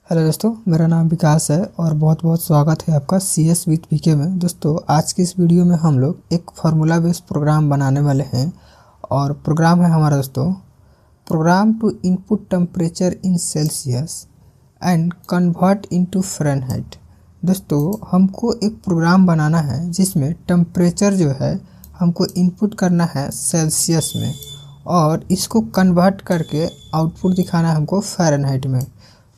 Hello दोस्तों, मेरा नाम विकास है और बहुत बहुत स्वागत है आपका CS विद PK में। दोस्तों, आज की इस वीडियो में हम लोग एक फार्मूला बेस्ड प्रोग्राम बनाने वाले हैं और प्रोग्राम है हमारा दोस्तों program to input temperature in Celsius and convert into Fahrenheit. दोस्तों, हमको एक प्रोग्राम बनाना है जिसमें टेम्परेचर जो है हमको इनपुट करना है सेल्सियस में और इसको कन्वर्ट करके आउटपुट दिखाना है हमको फ़ारेनहाइट में।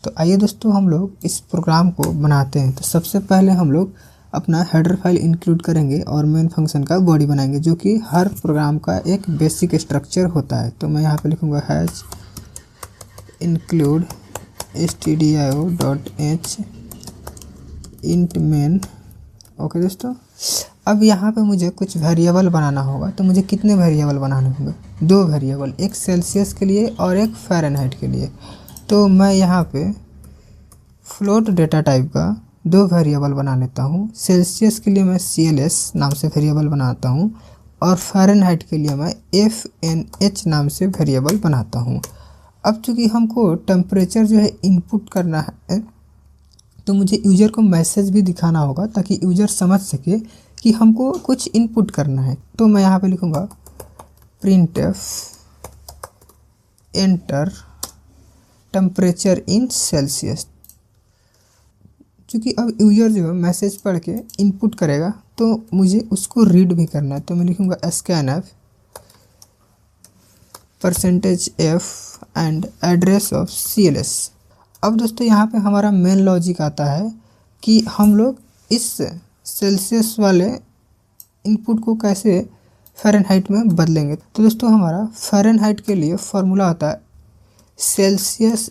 तो आइए दोस्तों, हम लोग इस प्रोग्राम को बनाते हैं। तो सबसे पहले हम लोग अपना हेडर फाइल इंक्लूड करेंगे और मेन फंक्शन का बॉडी बनाएंगे, जो कि हर प्रोग्राम का एक बेसिक स्ट्रक्चर होता है। तो मैं यहाँ पे लिखूँगा hash include stdio.h int main. Okay दोस्तों, अब यहाँ पे मुझे कुछ वेरिएबल बनाना होगा। तो मुझे कितने वेरिएबल बनाने होंगे? 2 वेरिएबल, एक सेल्सियस के लिए और एक फ़ारेनहाइट के लिए। तो मैं यहाँ पे फ्लोट डेटा टाइप का 2 वेरिएबल बना लेता हूँ। सेल्सियस के लिए मैं CLS नाम से वेरिएबल बनाता हूँ और फ़ारेनहाइट के लिए मैं FNH नाम से वेरिएबल बनाता हूँ। अब चूँकि हमको टेम्परेचर जो है इनपुट करना है, तो मुझे यूज़र को मैसेज भी दिखाना होगा ताकि यूज़र समझ सके कि हमको कुछ इनपुट करना है। तो मैं यहाँ पे लिखूँगा printf enter temperature in Celsius. चूँकि अब यूज़र जो है मैसेज पढ़ के इनपुट करेगा तो मुझे उसको रीड भी करना है। तो मैं लिखूँगा scanf %f and address of CLS। अब दोस्तों, यहाँ पे हमारा मेन लॉजिक आता है कि हम लोग इस सेल्सियस वाले इनपुट को कैसे फ़ारेनहाइट में बदलेंगे। तो दोस्तों, हमारा फ़ारेनहाइट के लिए फार्मूला आता है Celsius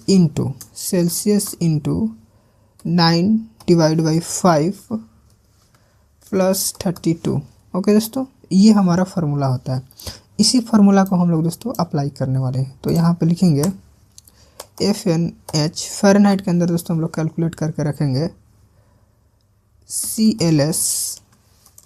into 9 divide by 5 plus 32। Okay दोस्तों, ये हमारा फार्मूला होता है। इसी फार्मूला को हम लोग दोस्तों अप्लाई करने वाले हैं। तो यहाँ पे लिखेंगे FNH, फ़ारेनहाइट के अंदर दोस्तों हम लोग कैलकुलेट करके रखेंगे CLS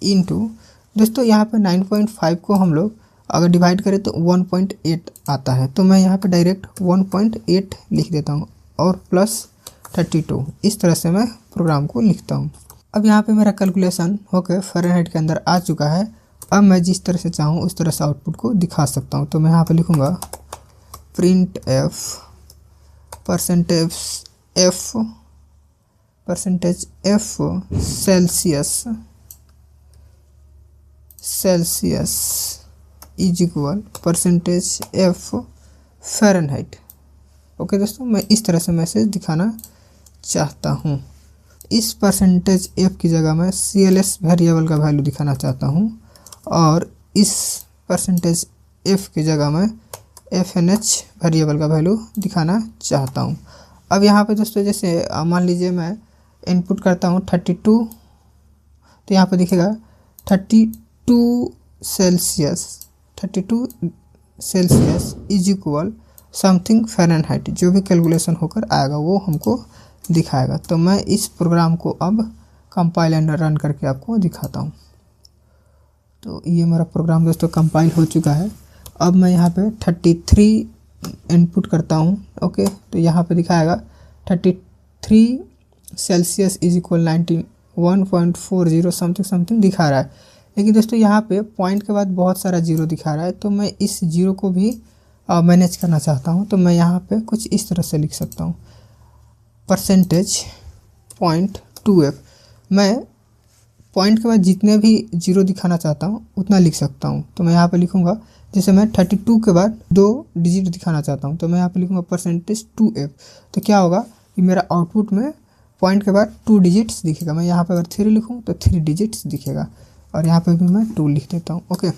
इंटू दोस्तों यहाँ पे 9.5 को हम लोग अगर डिवाइड करें तो 1.8 आता है। तो मैं यहाँ पे डायरेक्ट 1.8 लिख देता हूँ और प्लस 32। इस तरह से मैं प्रोग्राम को लिखता हूँ। अब यहाँ पे मेरा कैलकुलेशन होकर फ़ारेनहाइट के अंदर आ चुका है। अब मैं जिस तरह से चाहूँ उस तरह से आउटपुट को दिखा सकता हूँ। तो मैं यहाँ पे लिखूँगा printf %f Celsius is equal %f Fahrenheit. Okay दोस्तों, मैं इस तरह से मैसेज दिखाना चाहता हूँ। इस %f की जगह मैं CLS वेरिएबल का वैल्यू दिखाना चाहता हूँ और इस %f की जगह मैं FNH वेरिएबल का वैल्यू दिखाना चाहता हूँ। अब यहाँ पे दोस्तों, जैसे मान लीजिए मैं इनपुट करता हूँ 32, तो यहाँ पे दिखेगा 32 Celsius is equal something Fahrenheit. जो भी कैलकुलेशन होकर आएगा वो हमको दिखाएगा। तो मैं इस प्रोग्राम को अब कंपाइल एंड रन करके आपको दिखाता हूँ। तो ये मेरा प्रोग्राम दोस्तों कंपाइल हो चुका है। अब मैं यहाँ पे 33 इनपुट करता हूँ। ओके, तो यहाँ पे दिखाएगा 33 सेल्सियस इज इक्वल 91.40 समथिंग दिखा रहा है। लेकिन दोस्तों, यहाँ पे पॉइंट के बाद बहुत सारा जीरो दिखा रहा है। तो मैं इस जीरो को भी मैनेज करना चाहता हूँ। तो मैं यहाँ पे कुछ इस तरह से लिख सकता हूँ %.2f। मैं पॉइंट के बाद जितने भी जीरो दिखाना चाहता हूँ उतना लिख सकता हूँ। तो मैं यहाँ पे लिखूँगा, जैसे मैं 32 के बाद 2 डिजिट दिखाना चाहता हूँ तो मैं यहाँ पे लिखूँगा %2f। तो क्या होगा कि मेरा आउटपुट में पॉइंट के बाद 2 डिजिट्स दिखेगा। मैं यहाँ पे अगर 3 लिखूँ तो 3 डिजिट्स दिखेगा और यहाँ पे भी मैं 2 लिख देता हूँ। ओके,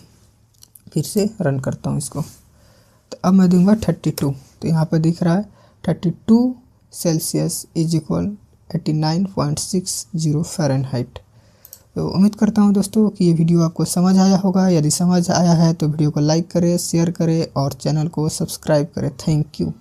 फिर से रन करता हूँ इसको। तो अब मैं दूंगा 32। तो यहाँ पे दिख रहा है 32 सेल्सियस इज इक्वल 89.60 फ़ारेनहाइट। तो उम्मीद करता हूँ दोस्तों कि ये वीडियो आपको समझ आया होगा। यदि समझ आया है तो वीडियो को लाइक करें, शेयर करें और चैनल को सब्सक्राइब करें। Thank you.